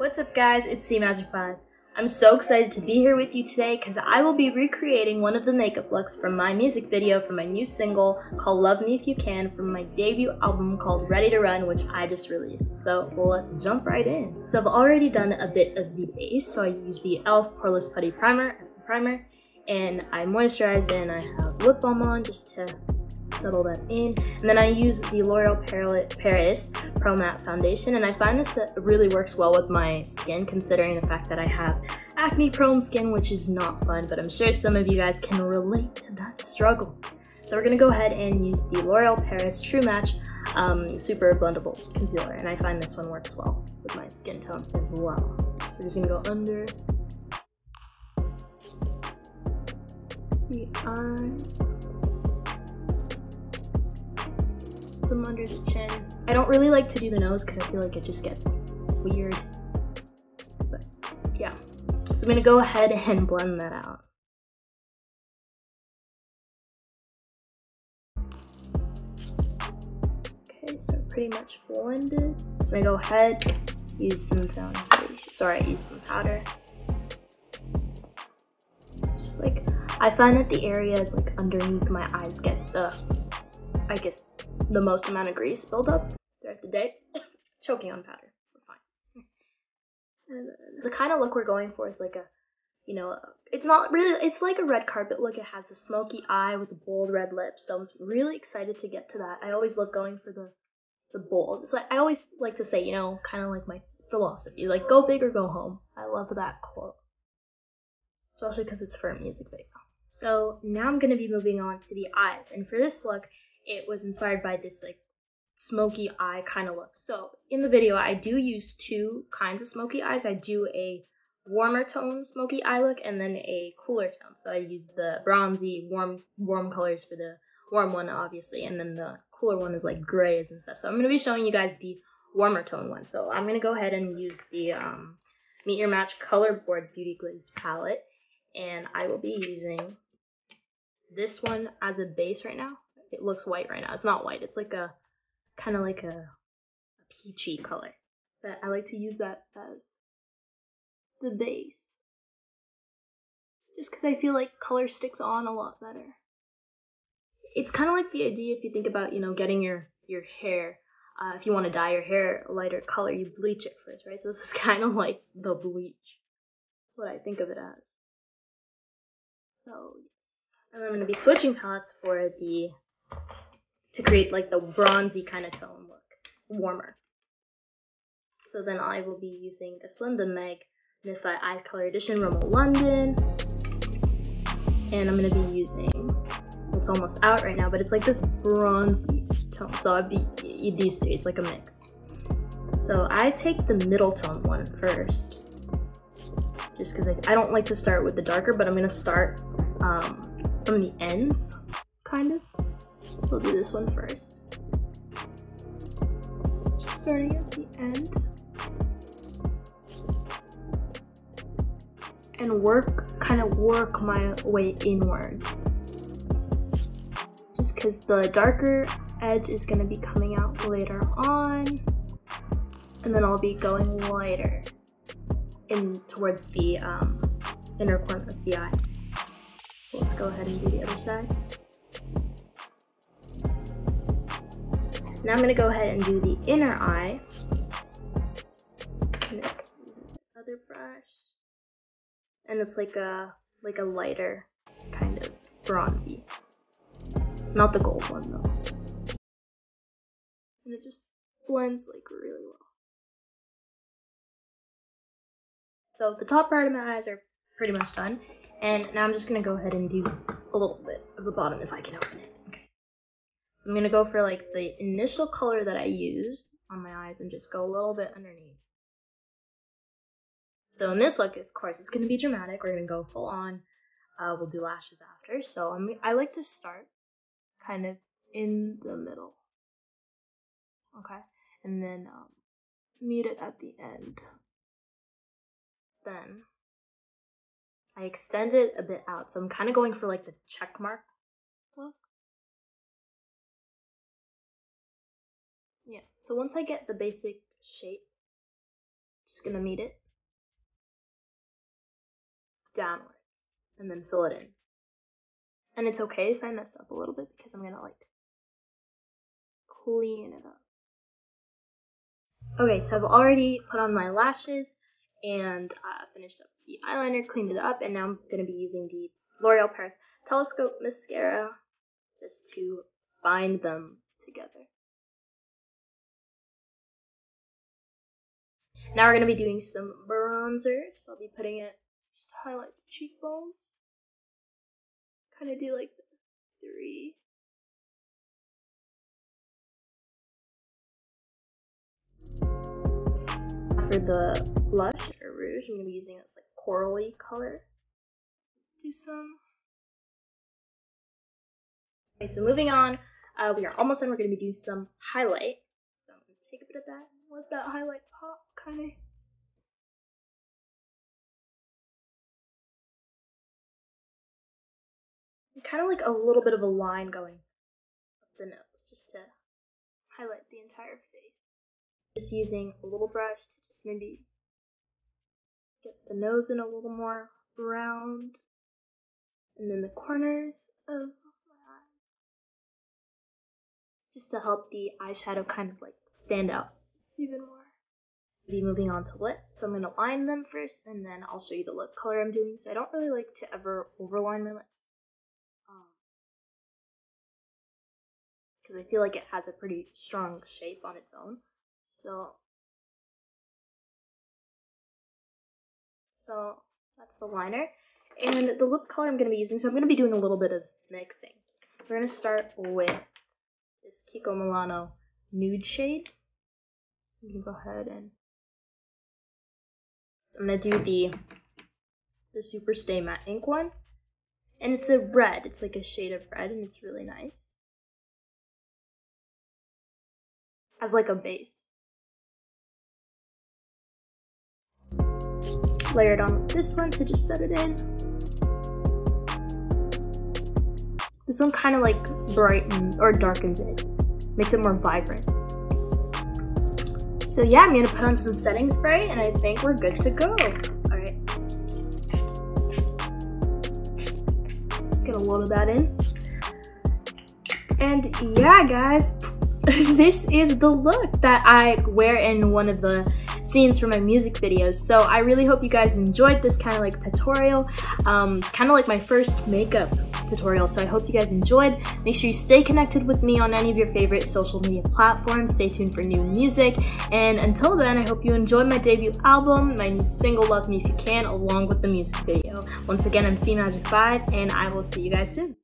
What's up guys, it's Cmagic5. I'm so excited to be here with you today because I will be recreating one of the makeup looks from my music video for my new single called Love Me If You Can from my debut album called Ready to Run, which I just released. So let's jump right in. So I've already done a bit of the base, so I use the e.l.f. Poreless Putty Primer as the primer, and I moisturize and I have lip balm on just to settle that in, and then I use the L'Oreal Paris Pro Matte Foundation, and I find this really works well with my skin considering the fact that I have acne prone skin, which is not fun, but I'm sure some of you guys can relate to that struggle. So we're going to go ahead and use the L'Oreal Paris True Match Super Blendable Concealer, and I find this one works well with my skin tone as well. So we're just going to go under the eyes, them under the chin. I don't really like to do the nose because I feel like it just gets weird, but yeah. So I'm gonna go ahead and blend that out. Okay, so pretty much blended. So I'm gonna go ahead, use some use some powder. Just like, I find that the areas like underneath my eyes get the most amount of grease build up throughout the day. Choking on powder, we're fine. And the kind of look we're going for is like a, it's not really, it's like a red carpet look. It has a smoky eye with a bold red lips, so I'm really excited to get to that. I always love going for the bold. It's like, I always like to say, kind of like my philosophy, like go big or go home. I love that quote, especially because it's for a music video. So now I'm going to be moving on to the eyes, and for this look, it was inspired by this like smoky eye kind of look. So in the video, I do use two kinds of smoky eyes. I do a warmer tone smoky eye look and then a cooler tone. So I use the bronzy warm colors for the warm one, obviously, and then the cooler one is like grays and stuff. So I'm going to be showing you guys the warmer tone one. So I'm going to go ahead and use the Meet Your Match Color Board Beauty Glazed palette, and I will be using this one as a base right now. It looks white right now. It's not white. It's like a kind of like a peachy color. But I like to use that as the base, just because I feel like color sticks on a lot better. It's kind of like the idea if you think about, getting your hair. If you want to dye your hair a lighter color, you bleach it first, right? So this is kind of like the bleach. That's what I think of it as. So, and I'm going to be switching palettes to create like the bronzy kind of tone look, warmer. So then I will be using this one, the Magnify Eye Color Edition Romo London, and I'm going to be using, it's almost out right now, but it's like this bronzy tone, so I'd be these three, it's like a mix. So I take the middle tone one first, just because I don't like to start with the darker, but I'm going to start from the ends, kind of. So I'll do this one first. Just starting at the end. And kind of work my way inwards. Just because the darker edge is going to be coming out later on. And then I'll be going lighter towards the inner corner of the eye. So let's go ahead and do the other side. Now I'm going to go ahead and do the inner eye. And use another brush. And it's like a lighter kind of bronzy. Not the gold one though. And it just blends like really well. So the top part of my eyes are pretty much done. And now I'm just going to go ahead and do a little bit of the bottom if I can open it. Okay. So I'm going to go for like the initial color that I used on my eyes and just go a little bit underneath. So in this look, of course, it's going to be dramatic. We're going to go full on. We'll do lashes after. So I like to start kind of in the middle. Okay. And then meet it at the end. Then I extend it a bit out. So I'm kind of going for like the check mark look. Yeah. So once I get the basic shape, Just gonna meet it downwards and then fill it in. And it's okay if I mess up a little bit because I'm gonna like clean it up. Okay, so I've already put on my lashes and finished up the eyeliner, cleaned it up, and now I'm gonna be using the L'Oreal Paris Telescope Mascara just to bind them together. Now we're going to be doing some bronzer, so I'll be putting it just to highlight the cheekbones. Kind of do like 3. For the blush or rouge, I'm going to be using this like corally color. Do some. Okay, so moving on, we are almost done. We're going to be doing some highlight. So I'm going to take a bit of that. Let that highlight pop, kind of. Kind of like a little bit of a line going up the nose, just to highlight the entire face. Just using a little brush to just maybe get the nose in a little more round, and then the corners of my eyes, just to help the eyeshadow kind of like stand out even more. Be moving on to lips, so I'm going to line them first, and then I'll show you the lip color I'm doing. So I don't really like to ever overline my lips, because I feel like it has a pretty strong shape on its own. So that's the liner. And the lip color I'm going to be using, so I'm going to be doing a little bit of mixing. We're going to start with this Kiko Milano nude shade. You can go ahead and I'm going to do the Super Stay Matte Ink one. And it's a red. It's like a shade of red, and it's really nice. As like a base. Layer it on with this one to just set it in. This one kind of like brightens or darkens it. Makes it more vibrant. So yeah, I'm going to put on some setting spray, and I think we're good to go. Alright. Just get a load of that in. And yeah, guys, this is the look that I wear in one of the scenes for my music videos. So I really hope you guys enjoyed this kind of like tutorial. It's kind of like my first makeup tutorial, so I hope you guys enjoyed. Make sure you stay connected with me on any of your favorite social media platforms. Stay tuned for new music, and until then, I hope you enjoyed my debut album, my new single Love Me If You Can, along with the music video. Once again, I'm Cmagic5, and I will see you guys soon.